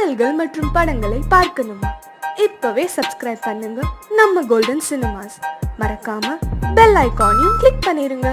பாடல்கள் மற்றும் படங்களை பார்க்கணுமா? இப்பவே சப்ஸ்கிரைப் பண்ணுங்க நம்ம கோல்டன் சினிமாஸ். மறக்காம பெல் ஐகானையும் கிளிக் பண்ணிருங்க.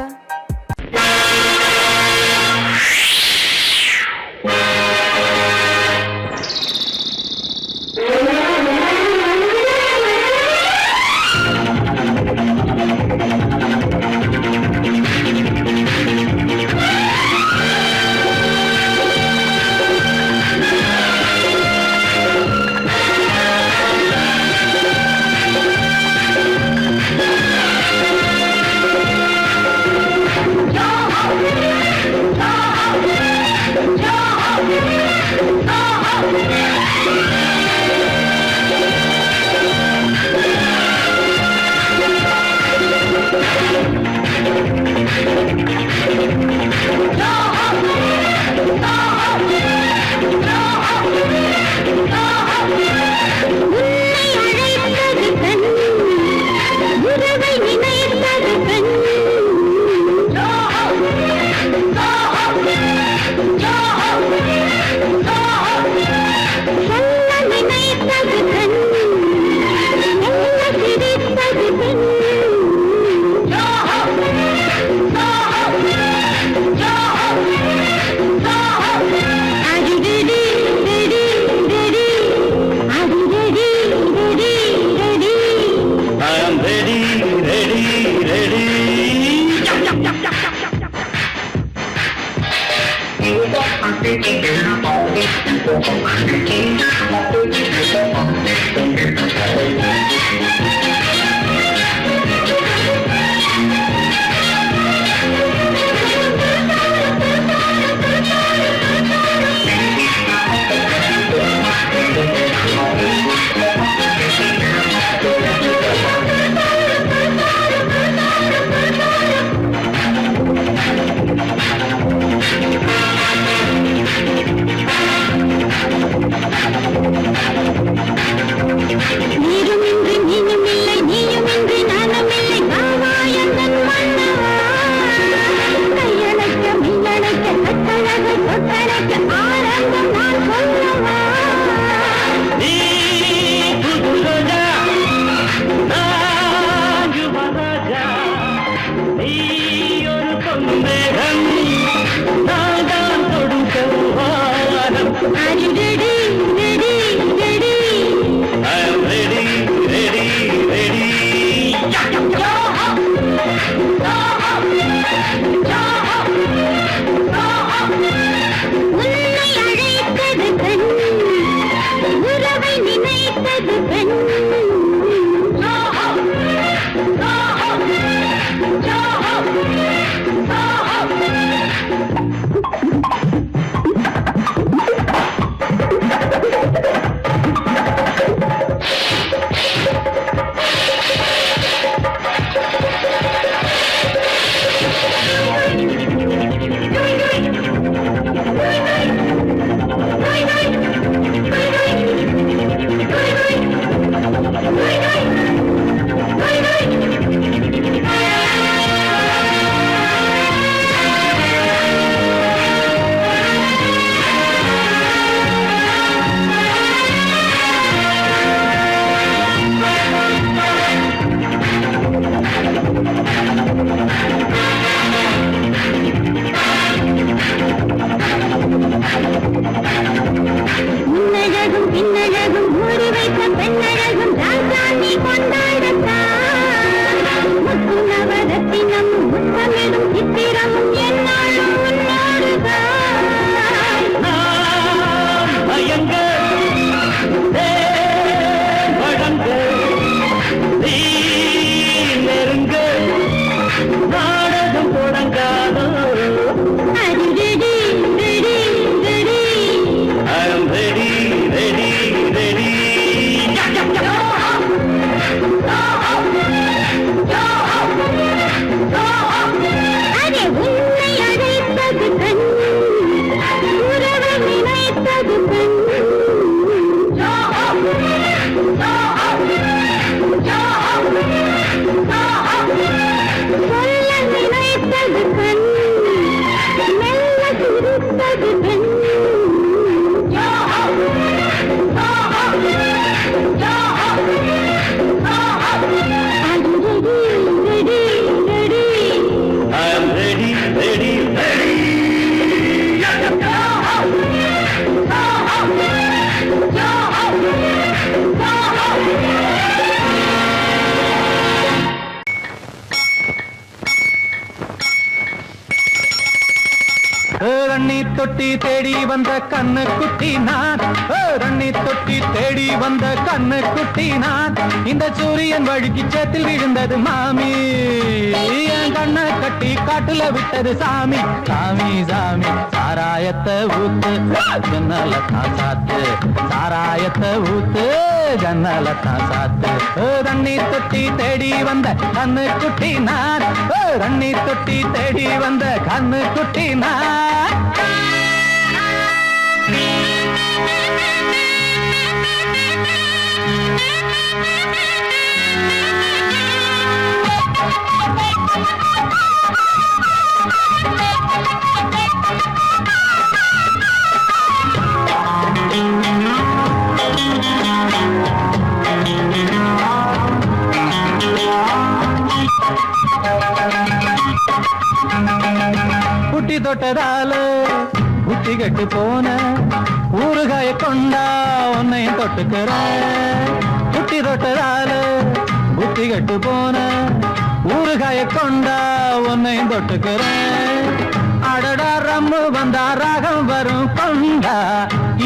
தொட்டி தேடி வந்த கண்ணு குட்டி நான், தண்ணி தொட்டி தேடி வந்த கண்ணு குட்டி நான். இந்த சூரியன் வழுக்கி சேத்தில் விழுந்தது மாமி, என் கண்ணை கட்டி காட்டுல விட்டது சாமி. சாமி சாமி சாராயத்தை ஊத்து ஜன்னல தான் சாத்து, சாராயத்தை ஊத்து ஜன்னல தான் சாத்து. தண்ணி தொட்டி தேடி வந்த கண்ணு குட்டி நான், தண்ணி தொட்டி தேடி வந்த கண்ணு குட்டி நான். புட்டி தொட்டதால புத்தி கட்டு போன ஊறுகாய கொண்டா உன்னையும் தொட்டுக்கிற. புட்டி தொட்டதால புத்தி கட்டு போன ஊறுகாய கொண்டா உன்னையும் தொட்டுக்கிற. அடடா ரம்மு வந்தா ராகம் வரும் கொண்டா,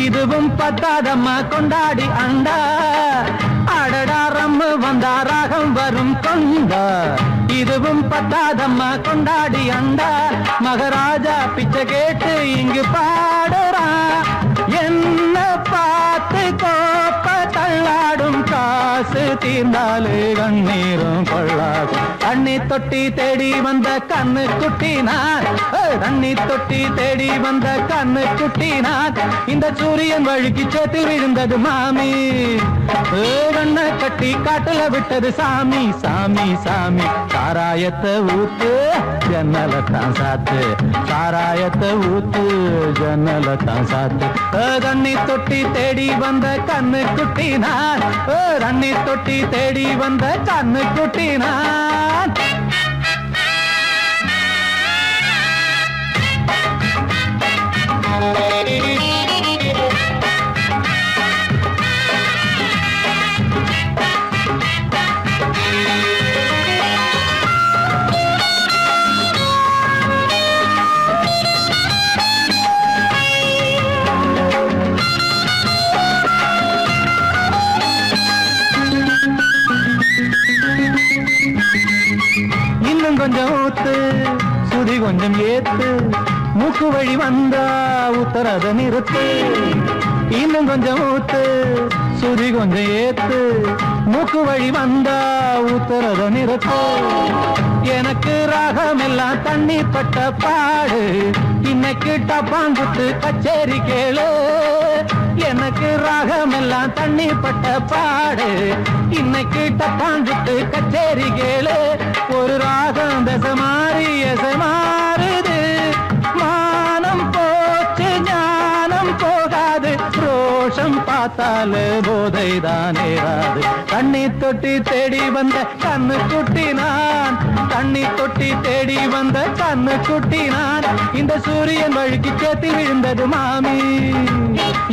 இதுவும் பத்தாதம்மா கொண்டாடி அண்டா. அடடா ரம்மு வந்தா ராகம் வரும் கொண்டா, இதுவும் பத்தாதம்மா கொண்டாடி அண்டா. மகாராஜா பிச்சை கேட்டு இங்கு பாடுறான், என்ன பார்த்து கோப்ப தள்ளாடும் காசு தீர்ந்தாலே கண்ணீரும் கொள்ளாகும். தண்ணி தொட்டி தேடி வந்த கண்ணு குட்டி நான், தண்ணி தொட்டி தேடி வந்த கண்ணு குட்டி நான். இந்த சூரியன் வழுக்கி சேத்தில் விழுந்தது மாமி, கண்ணை கட்டி காட்டுல விட்டது சாமி. சாமி சாமி சாராயத்தை ஊத்து ஜன்னல தான் சாத்து, சாராயத்தை ஊத்து ஜன்னல தான் சாத்து. தண்ணி தொட்டி தேடி வந்த கண்ணு குட்டி நான், தண்ணி தொட்டி தேடி வந்த கண்ணு குட்டி நான். இன்னும் கொஞ்சம் ஊத்து சுதி கொஞ்சம் ஏத்து, மூக்கு வழி வந்தா உத்தரத நிறுத்து. இன்னும் கொஞ்சம் ஊத்து சுதி கொஞ்சம் ஏத்து, மூக்கு வழி வந்தா உத்தரத நிறுத்து. எனக்கு ராகம் எல்லாம் தண்ணி பட்ட பாடு, இன்னைக்கு டப்பாங்குத்து கச்சேரி கேளு. எனக்கு ராகம் எல்லாம் தண்ணி பட்ட பாடு, இன்னைக்கு டப்பாங்குத்து கச்சேரி கேளு. ஒரு ராகம் தசை மாறி எசை மாறுது, மானம் போச்சு ஞானம் போகாது, ரோஷம் பார்த்தாலே போதை தான் ஏறாது. தண்ணி தொட்டி தேடி வந்த கண்ணு குட்டி நான், தண்ணி தொட்டி தேடி வந்த கண்ணு குட்டி நான். இந்த சூரியன் வழுக்கி சேத்தி விழுந்தது மாமி,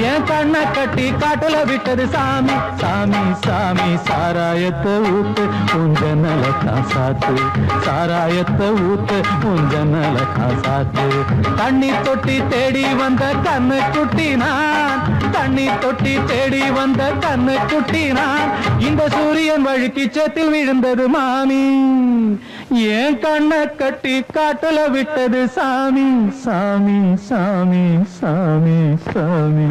என் கண்ணை கட்டி காட்டுல விட்டது சாமி. சாமி சாமி சாராயத்தை ஊத்து உஞ்சனல காசாத்து, சாராயத்தை ஊத்து உஞ்சனல காசாத்து. தண்ணி தொட்டி தேடி வந்த கண்ணு குட்டி நான், தண்ணி தொட்டி தேடி வந்த கண்ணு குட்டி நான். இந்த சூரியன் வழுக்கி சேத்தில் விழுந்தது மாமி, என் கண்ணை கட்டி காட்டுல விட்டது சாமி. சாமி சாமி சாமி சாமி.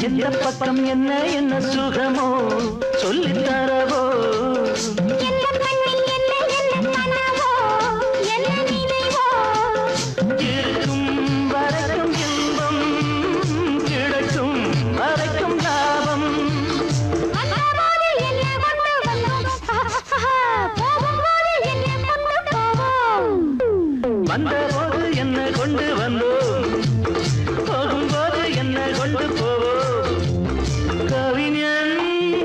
எந்த பக்கம் என்ன என்ன சுகமோ சொல்லித் தரவோ இருக்கும் வரைக்கும் இன்பம் கிடைக்கும் வரைக்கும் லாபம் வந்தபோது என்ன கொண்டு வந்தோம் போகும்போது என்ன கொண்டு போவோம் கவிஞன்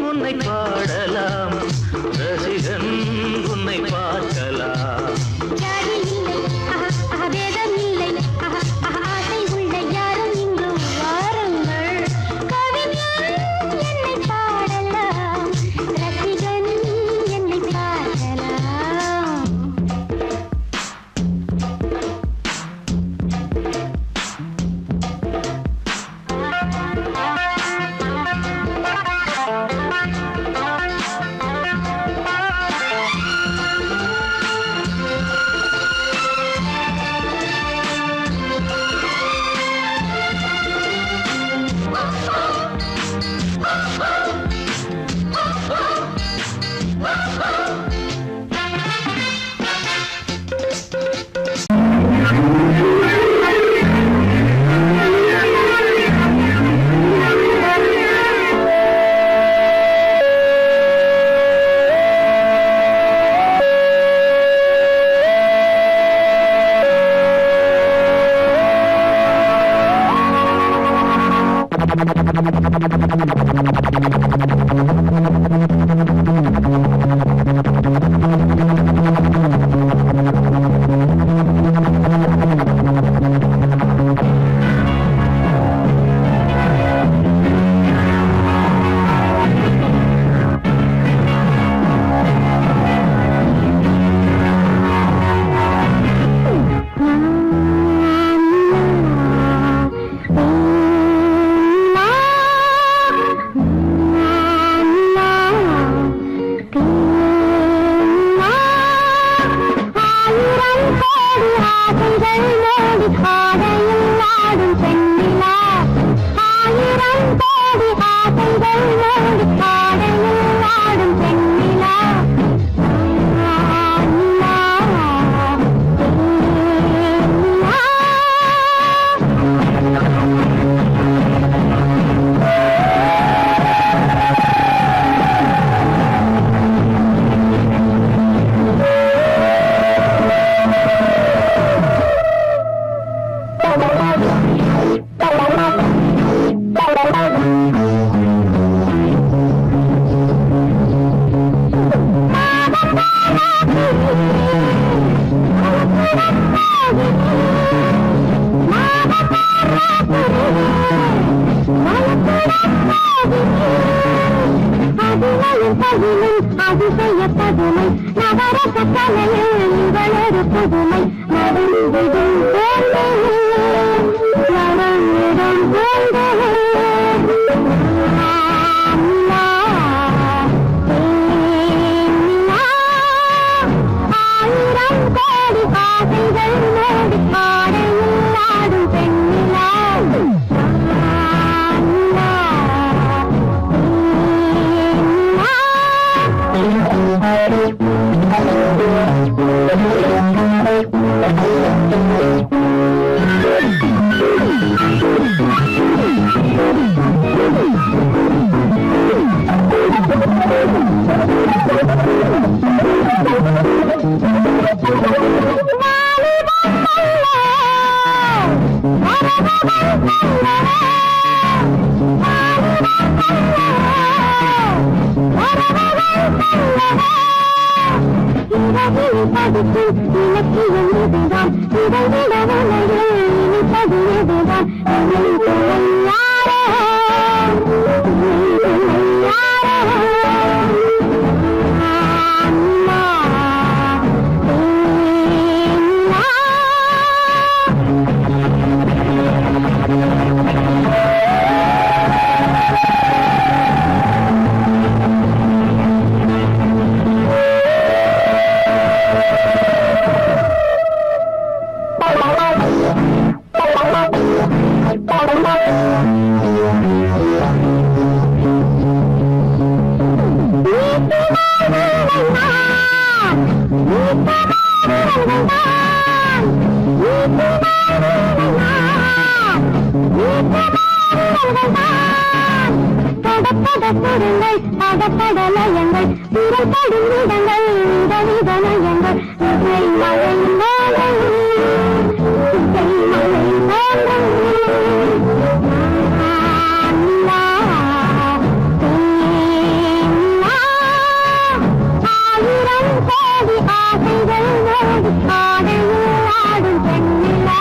உன்னை பாடலாம் ரசிகன் உன்னை பார்க்கலாம் அதிசயப்பதுமை நவரச கலையில் உங்களொரு புதுமை நடந்திடும் ஆயிரம் கோடி ஆசைகள் மோடி ஆடையில் ஆடும் பெண்ணிலா இலக்கியம் இதுதான் இதைவிட உலகில் இனிப்பது எதுதான் அம்மா படப்படலயங்கள் திறப்படும் இடங்கள் இதனிதனயங்கள் இசை மழை மேலை இசை மழை மேலை ஆயிரம் கோடி ஆசைகள் ஓடி ஆடையில் ஆடும் பெண்ணிலா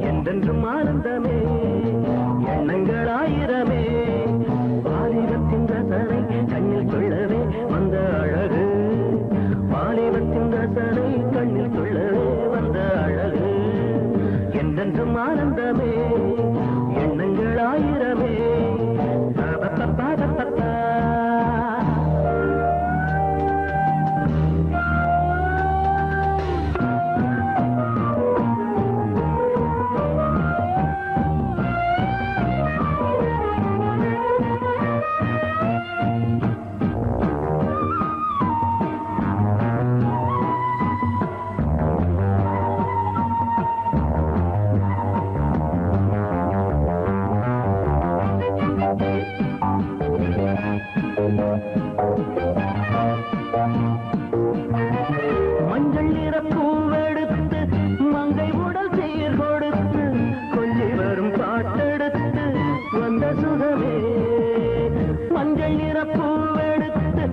என்றென்றும் ஆனந்தமே எண்ணங்கள் ஆயிரமே வாலிபத்தின் ரசனை கண்ணில் கொள்ளவே வந்த அழகு வாலிபத்தின் ரசனை கண்ணில் கொள்ளவே வந்த அழகு என்றென்றும் ஆனந்தமே எண்ணங்கள் ஆயிரமே மஞ்சள் நிற பூவெடுத்து மங்கை உடல் சீர் கொடுத்து கொஞ்சி வரும் பாட்டெடுத்து வந்த சுகமே மஞ்சள் நிற பூவெடுத்து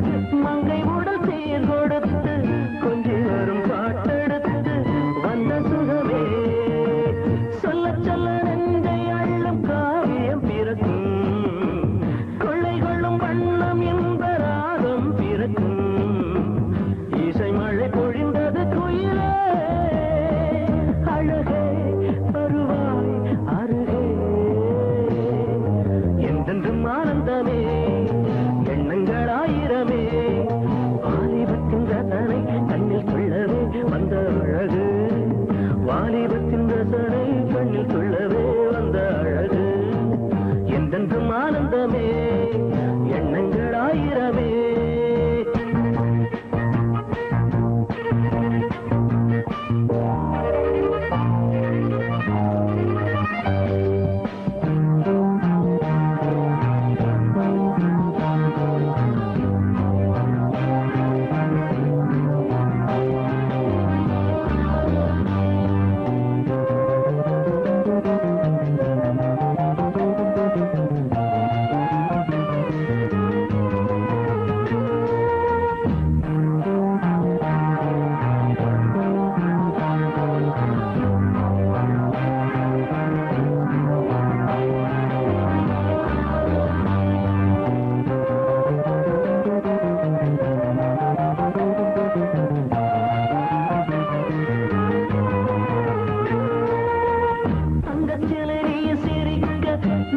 மங்கை உடல் சீர் கொடுத்து கொஞ்சி வரும் பாட்டெடுத்து வந்த சுகமே சொல்ல சொல்ல நெஞ்சை அள்ளும் காவியம் பிறக்கும் கொள்ளை கொள்ளும் வண்ணம் என்ப ராகம் பிறக்கும் இசை மழை பொழிந்தது குயிலே அழகே வருவாய் அருகே என்றென்றும் ஆனந்தமே எண்ணங்கள் ஆயிரமே வாலிபத்தின் ரசனை கண்ணில் கொள்ளவே வந்த அழகு வாலிபத்தின் ரசனை கண்ணில் கொள்ளவே வந்த அழகு என்றென்றும் ஆனந்தமே எண்ணங்கள் ஆயிரமே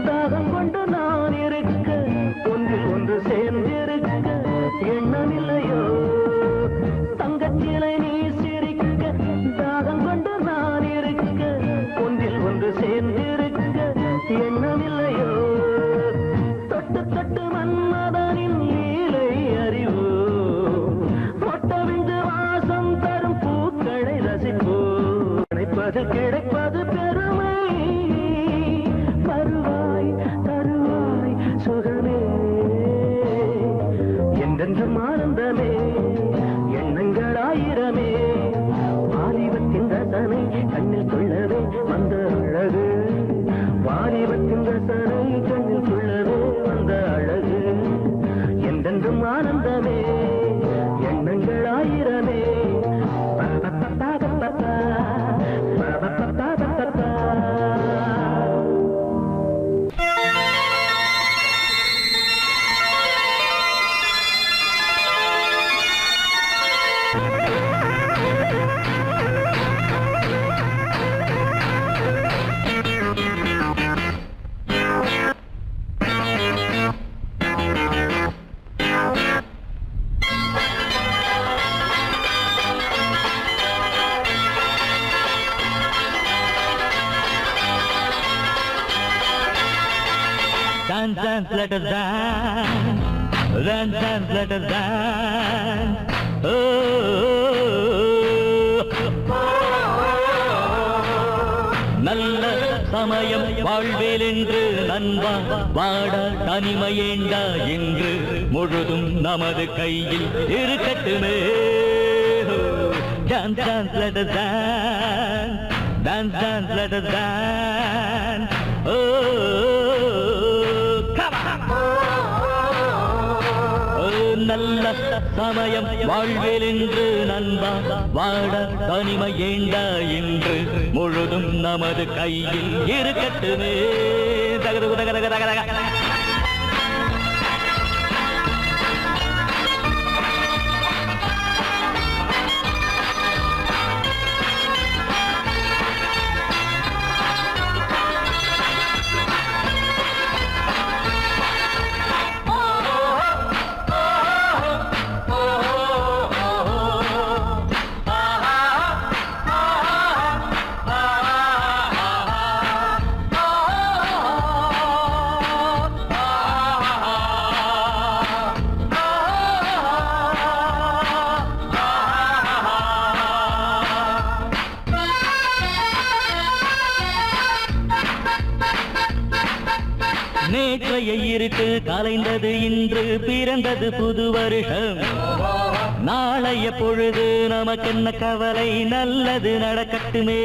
தாகம் கொண்டு நான் இருக்க ஒன்றில் ஒன்று சேர்ந்திருக்க எண்ணமில்லையோ தங்கச்சிலை நீ சிரிக்க தாகம் கொண்டு நான் இருக்க நினைப்பது பெருமை வருவாய் தருவாய் சுகமே என்றென்றும் ஆனந்தமே எண்ணங்கள் ஆயிரமே வாலிபத்தின் ரசனை கண்ணில் கொள்ளவே வந்த அழகு வாலிபத்தின் ரசனை கண்ணில் கொள்ளவே வந்த அழகு என்றென்றும் ஆனந்தமே எண்ணங்கள் ஆயிரமே Dance, dance, let us dance. Dance, dance, let us dance. நல்ல சமயம் வாழ்வேல் என்று நண்பா வாட தனிமையேண்டா என்று முழுதும் நமது கையில் இருக்கட்டுமே. Dance, dance, let us dance. Dance, dance, let us dance. நல்ல சமயம் வாழ்வேல் என்று நண்பா வாட தனிமை ஏண்டா என்று முழுதும் நமது கையில் இருக்கட்டுமே. தகரு தகர தகர நேற்றைய இருட்டு கலைந்தது இன்று பிறந்தது புது வருஷம். நாளைய பொழுது நமக்கென்ன கவலை நல்லது நடக்கட்டுமே.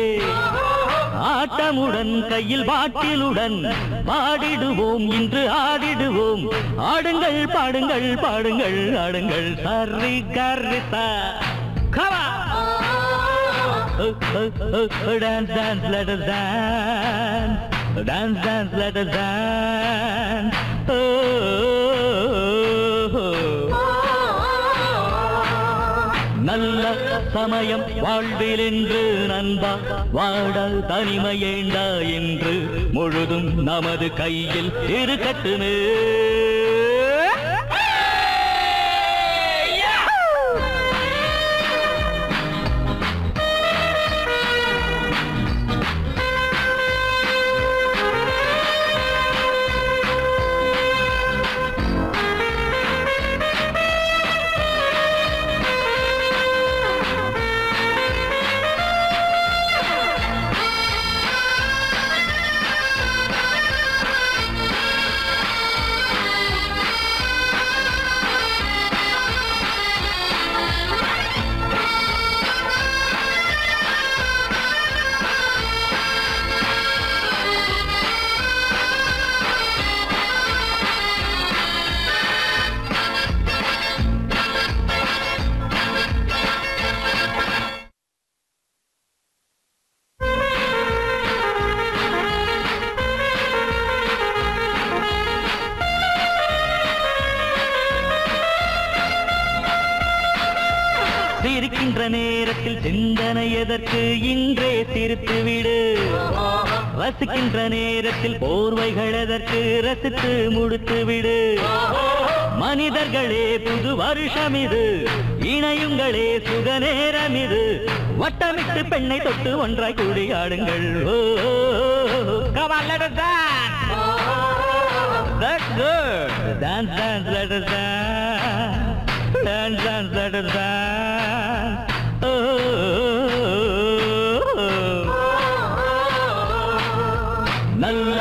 ஆட்டமுடன் கையில் பாட்டிலுடன் பாடிடுவோம் இன்று ஆடிடுவோம். ஆடுங்கள் பாடுங்கள் பாடுங்கள் ஆடுங்கள் சரி கரிதா dance dance let us dance. Dance, dance, let us dance. நல்ல சமயம் வாழ்வில் என்று நண்பா வாட தனிமையேண்டா என்று முழுதும் நமது கையில் இருக்கட்டுமே. சிரிக்கின்ற நேரத்தில் சிந்தனை எதற்கு இன்றே சிரித்துவிடு. ரசிக்கின்ற நேரத்தில் போர்வைகள் எதற்கு ரசித்து முடித்துவிடு. மனிதர்களே புது வருஷம் இது, இணையுங்களே சுக நேரம் இது. வட்டமிட்டு பெண்ணை தொட்டு ஒன்றாய் கூடி ஆடுங்கள். Come on, let us dance. That's good. Dance, dance, let us dance. Dance, dance, let us dance. நல்ல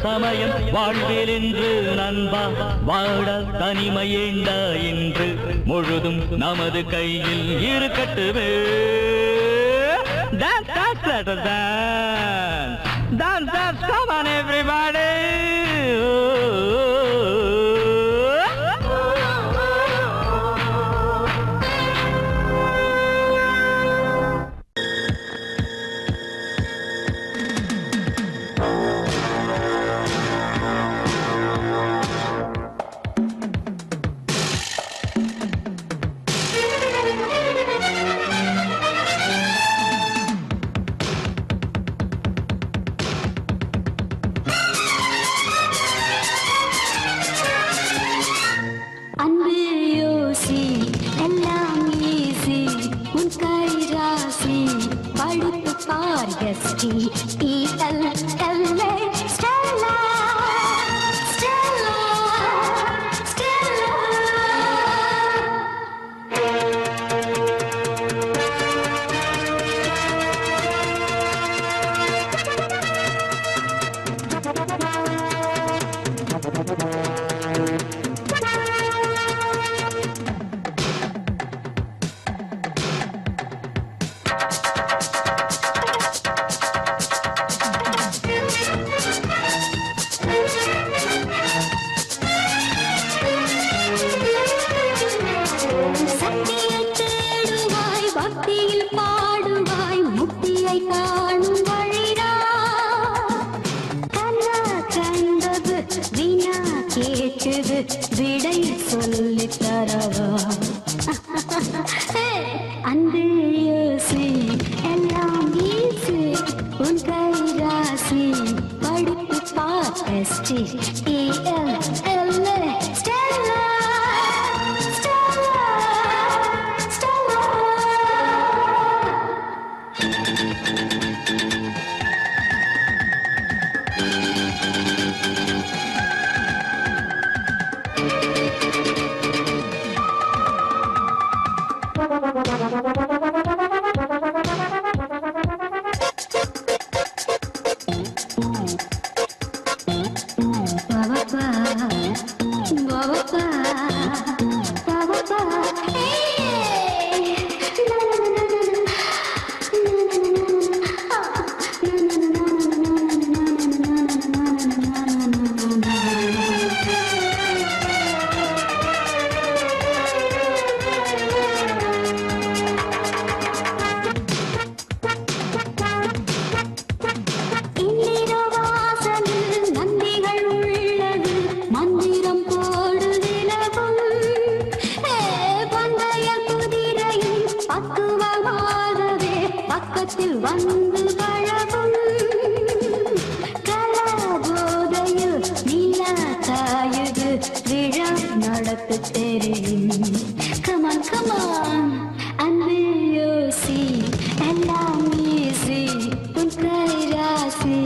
சமயம் வாழ்வில் என்று நண்பா வாழ தனிமையேண்டா என்று முழுதும் நமது கையில் இருக்கட்டுமே. Dance, dance, let us dance. Dance, dance, come on everybody. அன்பு யோசி எல்லாம் ஈசி உன் கை ராசி படுத்து பார் S T E L L A Stella Stella Stella சக்தியை தேடுவாய் பக்தியில் பாடுவாய் முக்தியை காணும் வழிடா கண்ணா கண்டது வீணா கேட்குது விடை சொல்லித் தரவா அன்பு யோசி எல்லாம் ஈசி உன் கை ராசி படிப்பு பார் S T E L L A Stella Stella Stella பக்கத்தில் வந்து பழகும் கலாபோதையில் நீலா தாயுது விழா நடத்து தெரியும் கமான் கமான் அன்பு யோசி எல்லாம் ஈசி உன் கை ராசி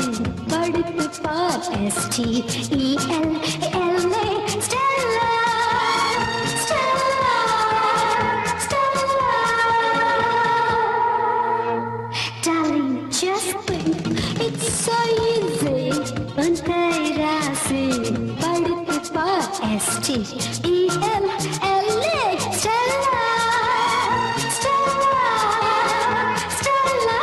படுத்து பார் S T E L L A Stella Stella Stella Darling, just think, it's so easy. உன் கை ராசி படுத்து பார் S T E L L A Stella Stella Stella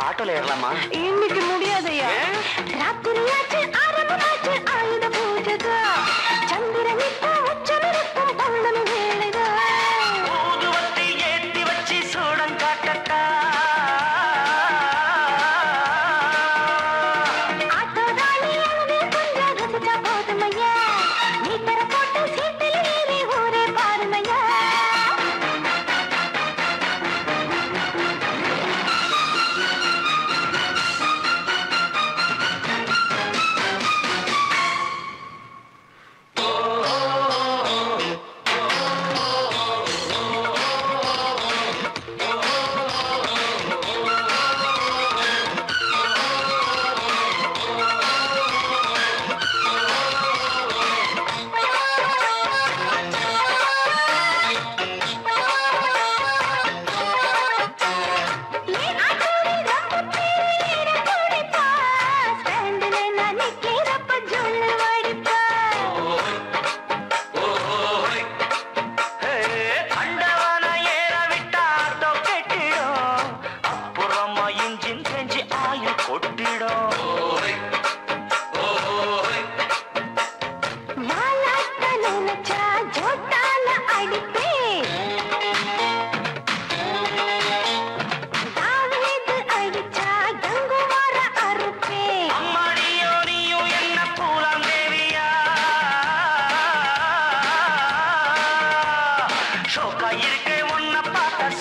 ஆட்டோல ஏறலாமா? இன்னைக்கு முடியாதையா? ராத்திரியாச்சு ஆரம்பமாச்சு ஆயுத பூஜைதா. சந்திரன் இப்போ உச்சமிருக்கும் பௌர்ணமி வேளைதா. ஊதுவத்தி ஏத்தி வச்சு சூடம் காட்டட்டா. ஆட்டோதானி அழுது கொஞ்சம் ரசிச்சா போதுமையா. மீட்டரை போட்டு சீட்டில் ஏறி ஊரே பாருமையா.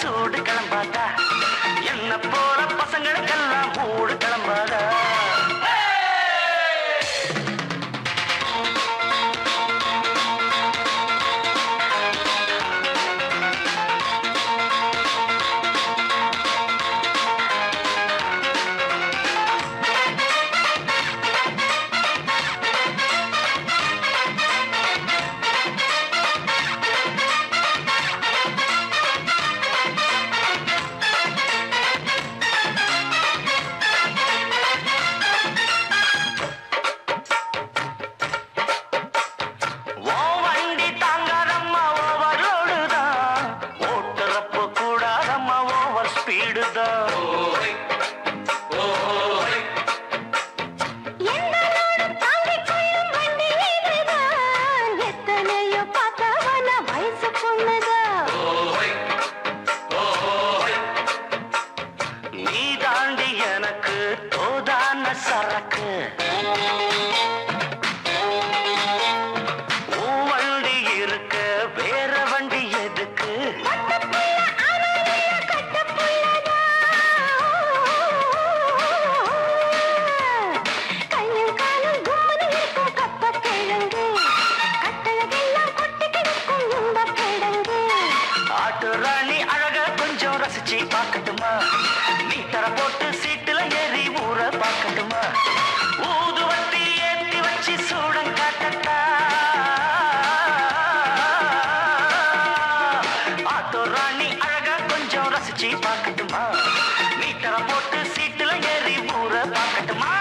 சூடு கிளம்பாதா, என்ன போற பசங்களுக்கெல்லாம் மூடு கிளம்பாதா. சரக்கு வண்டி இருக்கு, வேற வண்டி எதுக்கு? ஆட்டு ராணி அழக கொஞ்சம் ரசிச்சு பார்க்கட்டுமா? மீட்டரை போட்டு சீட்டுல ஏறி ஊற பார்க்கட்டுமா? ஊதுவத்தி ஏத்தி வச்சு சூடம் காட்டட்டா. ஆட்டோ ராணி அழக கொஞ்சம் ரசிச்சு பார்க்கட்டுமா? மீட்டரை போட்டு சீட்டுல ஏறி ஊற பார்க்கட்டுமா?